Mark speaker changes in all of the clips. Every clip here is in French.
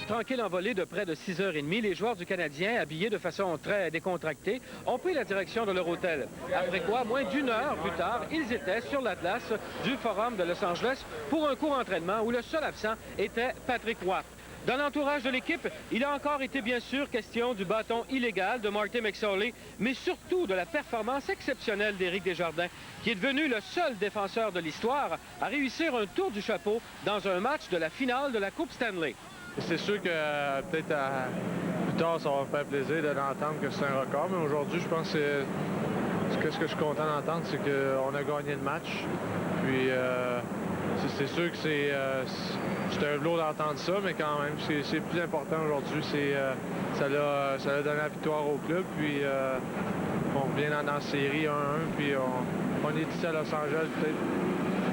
Speaker 1: tranquille envolée de près de 6h30, les joueurs du Canadien, habillés de façon très décontractée, ont pris la direction de leur hôtel. Après quoi, moins d'une heure plus tard, ils étaient sur l'Atlas du Forum de Los Angeles pour un court entraînement où le seul absent était Patrick Roy. Dans l'entourage de l'équipe, il a encore été bien sûr question du bâton illégal de Marty McSorley, mais surtout de la performance exceptionnelle d'Éric Desjardins, qui est devenu le seul défenseur de l'histoire à réussir un tour du chapeau dans un match de la finale de la Coupe Stanley.
Speaker 2: C'est sûr que peut-être plus tard, ça va me faire plaisir d'entendre que c'est un record, mais aujourd'hui, je pense que ce que je suis content d'entendre, c'est qu'on a gagné le match. Puis c'est sûr que c'est un velours d'entendre ça, mais quand même, c'est le plus important aujourd'hui. Ça a donné la victoire au club, puis on revient dans la série 1-1, puis on est ici à Los Angeles peut-être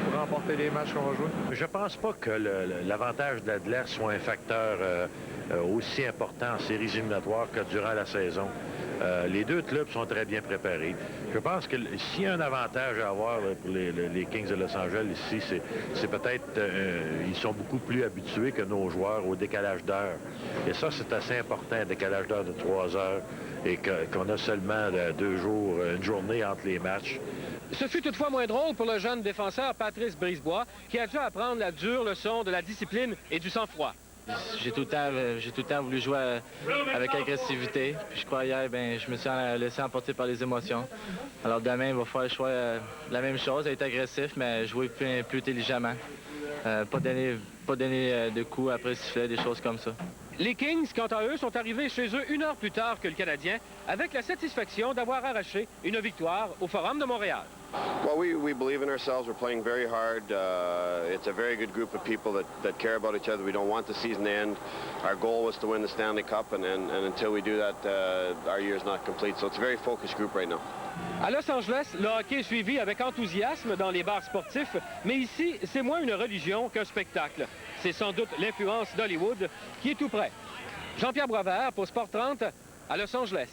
Speaker 2: pour remporter les matchs qu'on va jouer.
Speaker 3: Je pense pas que l'avantage de l'Atlas soit un facteur aussi important en séries éliminatoires que durant la saison. Les deux clubs sont très bien préparés. Je pense que s'il y a un avantage à avoir pour les Kings de Los Angeles ici, c'est peut-être ils sont beaucoup plus habitués que nos joueurs au décalage d'heure. Et ça, c'est assez important, un décalage d'heure de 3 heures et qu'on a seulement 2 jours, une journée entre les matchs.
Speaker 1: Ce fut toutefois moins drôle pour le jeune défenseur Patrice Brisebois, qui a dû apprendre la dure leçon de la discipline et du sang-froid.
Speaker 4: J'ai tout le temps voulu jouer avec agressivité. Puis je crois hier, je me suis laissé emporter par les émotions. Alors demain, il va falloir choisir la même chose, être agressif, mais jouer plus intelligemment. Pas donner de coups après sifflet, des choses comme ça.
Speaker 1: Les Kings, quant à eux, sont arrivés chez eux 1 heure plus tard que le Canadien, avec la satisfaction d'avoir arraché une victoire au Forum de Montréal.
Speaker 5: Well, we believe in ourselves. We're playing very hard. It's a very good group of people that care about each other. We don't want the season to end. Our goal was to win the Stanley Cup, and until we do that, our year is not complete. So it's a very focused group right now.
Speaker 1: À Los Angeles, le hockey est suivi avec enthousiasme dans les bars sportifs, mais ici, c'est moins une religion qu'un spectacle. C'est sans doute l'influence d'Hollywood qui est tout près. Jean-Pierre Boisvert pour Sport 30 à Los Angeles.